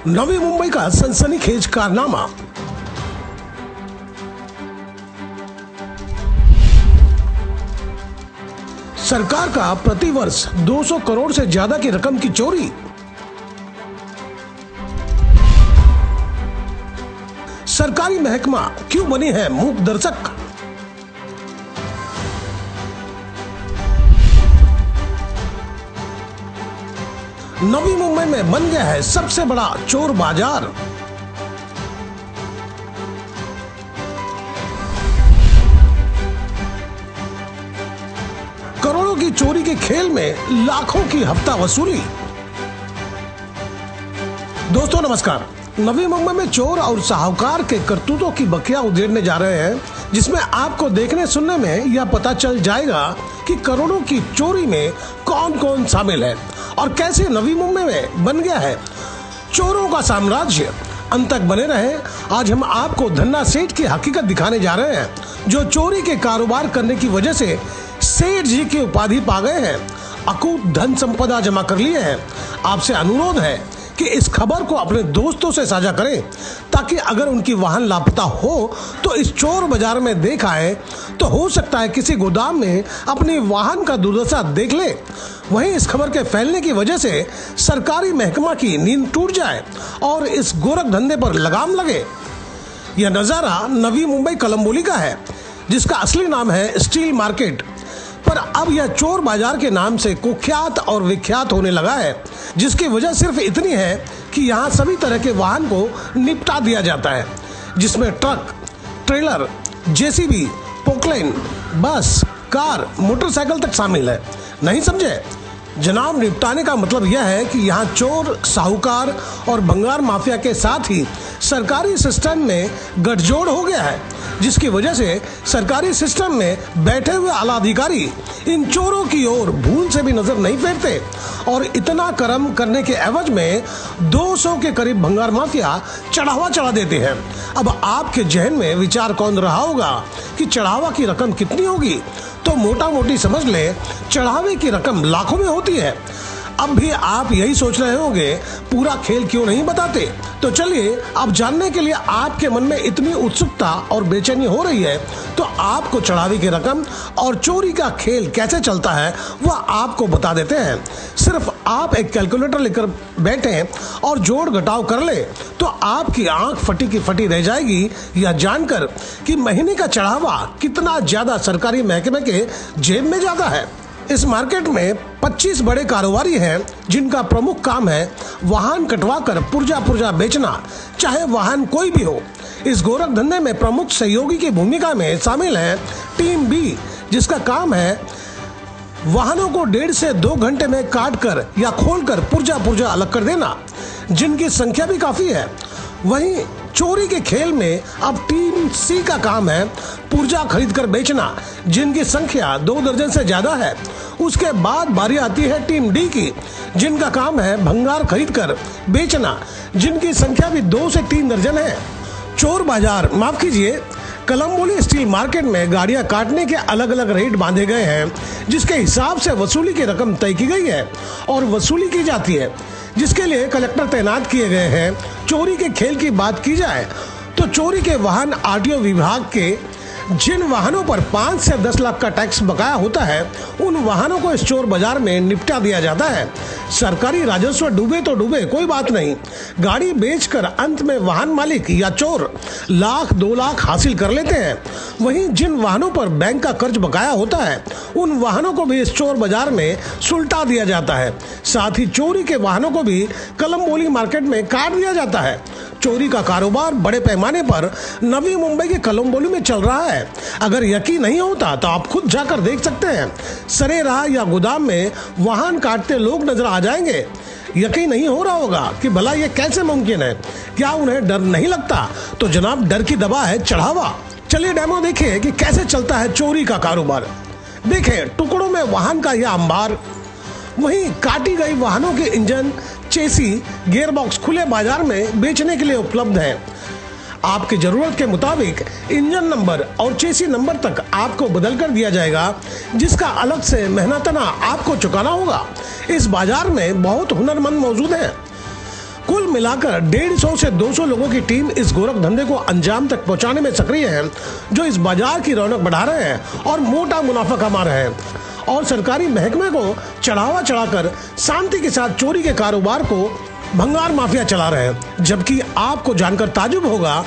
नवी मुंबई का सनसनीखेज कारनामा। सरकार का प्रतिवर्ष 200 करोड़ से ज्यादा की रकम की चोरी। सरकारी महकमा क्यों बनी है मूक दर्शक। नवी मुंबई में बन गया है सबसे बड़ा चोर बाजार। करोड़ों की चोरी के खेल में लाखों की हफ्ता वसूली। दोस्तों नमस्कार। नवी मुंबई में चोर और साहूकार के करतूतों की बखिया उधेड़ने जा रहे हैं, जिसमें आपको देखने सुनने में यह पता चल जाएगा कि करोड़ों की चोरी में कौन कौन शामिल है और कैसे नवी मुंबई में बन गया है चोरों का साम्राज्य। अंत तक बने रहे। आज हम आपको धन्ना सेठ की हकीकत दिखाने जा रहे हैं, जो चोरी के कारोबार करने की वजह से सेठ जी की उपाधि पा गए हैं, अकूत धन संपदा जमा कर लिए हैं। आपसे अनुरोध है कि इस खबर को अपने दोस्तों से साझा करें, ताकि अगर उनकी वाहन लापता हो तो इस चोर बाजार में देख आए तो हो सकता है किसी गोदाम में अपनी वाहन का दुर्दशा देख ले। वहीं इस खबर के फैलने की वजह से सरकारी महकमा की नींद टूट जाए और इस गोरख धंधे पर लगाम लगे। यह नज़ारा नवी मुंबई कलम्बोली का है, जिसका असली नाम है स्टील मार्केट, पर अब यह चोर बाजार के नाम से कुख्यात और विख्यात होने लगा है, जिसकी वजह सिर्फ इतनी है कि यहाँ सभी तरह के वाहन को निपटा दिया जाता है, जिसमें ट्रक, ट्रेलर, जेसीबी, पोकलेन, बस, कार, मोटरसाइकिल तक शामिल है। नहीं समझे? जनाब, निपटाने का मतलब यह है कि यहाँ चोर, साहूकार और भंगार माफिया के साथ ही सरकारी सिस्टम में गठजोड़ हो गया है, जिसकी वजह से सरकारी सिस्टम में बैठे हुए आला अधिकारी इन चोरों की ओर भूल से भी नजर नहीं फेरते और इतना कर्म करने के एवज में 200 के करीब भंगार माफिया चढ़ावा चढ़ा देते हैं। अब आपके जहन में विचार कौन रहा होगा कि चढ़ावा की रकम कितनी होगी, तो मोटा मोटी समझ ले चढ़ावे की रकम लाखों में होती है। अब भी आप यही सोच रहे होंगे पूरा खेल क्यों नहीं बताते, तो चलिए अब जानने के लिए आपके मन में इतनी उत्सुकता और बेचैनी हो रही है, तो आपको चढ़ावे की रकम और चोरी का खेल कैसे चलता है वह आपको बता देते हैं। सिर्फ आप एक कैलकुलेटर लेकर बैठे और जोड़ घटाव कर ले तो आपकी आंख फटी की फटी रह जाएगी, यह जानकर कि महीने का चढ़ावा कितना ज्यादा सरकारी महकमे के जेब में जाता है। इस मार्केट में 25 बड़े कारोबारी हैं, जिनका प्रमुख काम है वाहन कटवा कर पुर्जा पुर्जा बेचना, चाहे वाहन कोई भी हो। इस गोरख धंधे में प्रमुख सहयोगी की भूमिका में शामिल है टीम बी, जिसका काम है वाहनों को 1.5 से 2 घंटे में काट कर या खोल कर पुर्जा पुर्जा अलग कर देना, जिनकी संख्या भी काफी है। वहीं चोरी के खेल में अब टीम सी का काम है पुर्जा खरीद कर बेचना, जिनकी संख्या 2 दर्जन से ज्यादा है। उसके बाद बारी आती है टीम डी की, जिनका काम है भंगार खरीद कर बेचना, जिनकी संख्या भी 2 से 3 दर्जन है। चोर बाजार, माफ कीजिए, कलम्बोली स्टील मार्केट में गाड़ियां काटने के अलग अलग रेट बांधे गए हैं, जिसके हिसाब से वसूली की रकम तय की गई है और वसूली की जाती है, जिसके लिए कलेक्टर तैनात किए गए हैं। चोरी के खेल की बात की जाए तो चोरी के वाहन आरटीओ विभाग के जिन वाहनों पर 5 से 10 लाख का टैक्स बकाया होता है, उन वाहनों को इस चोर बाजार में निपटा दिया जाता है। सरकारी राजस्व डूबे तो डूबे, कोई बात नहीं, गाड़ी बेचकर अंत में वाहन मालिक या चोर लाख 2 लाख हासिल कर लेते हैं। वहीं जिन वाहनों पर बैंक का कर्ज बकाया होता है, उन वाहनों को भी इस चोर बाजार में सुलटा दिया जाता है। साथ ही चोरी के वाहनों को भी कलम्बोली मार्केट में काट दिया जाता है। चोरी का कारोबार बड़े पैमाने पर नवी मुंबई के कलम्बोली में चल रहा है। अगर यकीन नहीं होता तो आप खुद जाकर देख सकते हैं। सरे राह या गोदाम में वाहन काटते लोग नजर आ जाएंगे। यकीन नहीं हो रहा होगा कि भला ये कैसे मुमकिन है। क्या उन्हें डर नहीं लगता? तो जनाब, डर की दवा है चढ़ावा। चलिए डेमो देखें कि कैसे चलता है चोरी का कारोबार। देखें टुकड़ों में वाहन का यह अंबार, वहीं काटी गई वाहनों के इंजन, चेसी, गियरबॉक्स खुले बाजार में बेचने के लिए उपलब्ध है। आपकी जरूरत के मुताबिक इंजन नंबर और चेसी नंबर तक आपको बदल कर दिया जाएगा, जिसका अलग से मेहनतना आपको चुकाना होगा। इस बाजार में बहुत हुनरमंद मौजूद हैं। कुल मिलाकर 150 से 200 लोगों की टीम इस गोरख धंधे को अंजाम तक पहुंचाने में सक्रिय है, जो इस बाजार की रौनक बढ़ा रहे हैं और मोटा मुनाफा कमा रहे हैं और सरकारी महकमे को चढ़ावा चढ़ाकर शांति के साथ चोरी के कारोबार को भंगार माफिया चला रहे हैं। जबकि आपको जानकर ताजुब होगा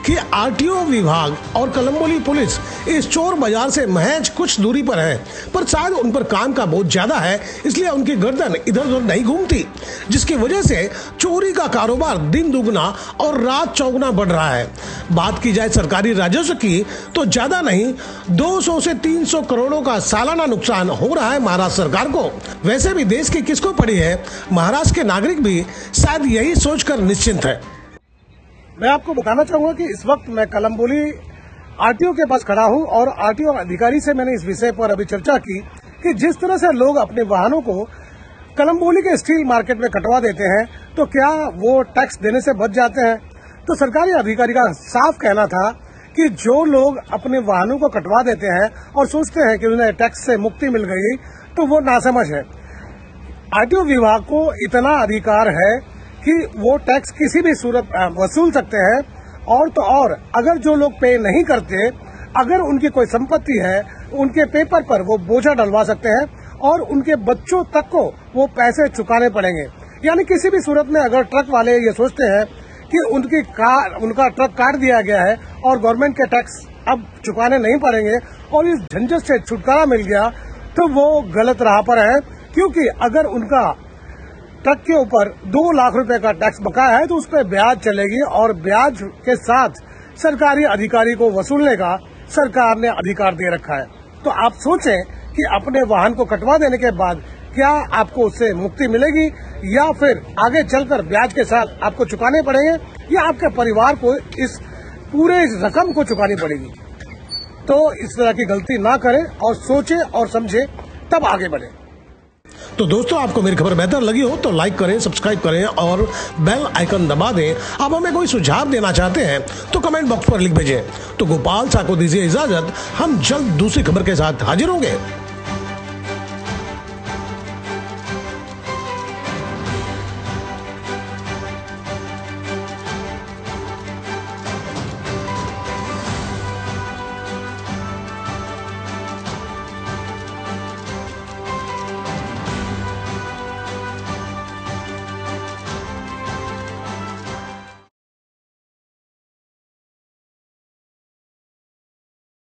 कि आरटीओ विभाग और कलम्बोली पुलिस इस चोर बाजार से महज कुछ दूरी पर है, पर शायद उन पर काम का बहुत ज्यादा है, इसलिए उनकी गर्दन इधर उधर नहीं घूमती, जिसकी वजह से चोरी का कारोबार दिन दुगना और रात चौगुना बढ़ रहा है। बात की जाए सरकारी राजस्व की तो ज्यादा नहीं 200 से 300 करोड़ों का सालाना नुकसान हो रहा है महाराष्ट्र सरकार को। वैसे भी देश की किसको पड़ी है, महाराष्ट्र के नागरिक भी शायद यही सोचकर निश्चिंत है। मैं आपको बताना चाहूंगा कि इस वक्त मैं कलम्बोली आरटीओ के पास खड़ा हूं और आरटीओ अधिकारी से मैंने इस विषय पर अभी चर्चा की कि जिस तरह से लोग अपने वाहनों को कलम्बोली के स्टील मार्केट में कटवा देते हैं तो क्या वो टैक्स देने से बच जाते हैं। तो सरकारी अधिकारी का साफ कहना था कि जो लोग अपने वाहनों को कटवा देते हैं और सोचते हैं कि उन्हें टैक्स से मुक्ति मिल गई तो वो नासमझ है। आरटीओ विभाग को इतना अधिकार है कि वो टैक्स किसी भी सूरत वसूल सकते हैं और तो और अगर जो लोग पे नहीं करते, अगर उनकी कोई संपत्ति है, उनके पेपर पर वो बोझा डलवा सकते हैं और उनके बच्चों तक को वो पैसे चुकाने पड़ेंगे। यानी किसी भी सूरत में अगर ट्रक वाले ये सोचते हैं कि उनका ट्रक काट दिया गया है और गवर्नमेंट के टैक्स अब चुकाने नहीं पड़ेंगे और इस झंझट से छुटकारा मिल गया, तो वो गलत राह पर है। क्योंकि अगर उनका ट्रक के ऊपर 2 लाख रुपए का टैक्स बकाया है तो उस पर ब्याज चलेगी और ब्याज के साथ सरकारी अधिकारी को वसूलने का सरकार ने अधिकार दे रखा है। तो आप सोचें कि अपने वाहन को कटवा देने के बाद क्या आपको उससे मुक्ति मिलेगी या फिर आगे चलकर ब्याज के साथ आपको चुकाने पड़ेंगे या आपके परिवार को इस पूरे रकम को चुकानी पड़ेगी। तो इस तरह की गलती ना करें और सोचें और समझें तब आगे बढ़ें। तो दोस्तों, आपको मेरी खबर बेहतर लगी हो तो लाइक करें, सब्सक्राइब करें और बेल आइकन दबा दें। आप हमें कोई सुझाव देना चाहते हैं तो कमेंट बॉक्स पर लिख भेजें। तो गोपाल सा को दीजिए इजाजत, हम जल्द दूसरी खबर के साथ हाजिर होंगे।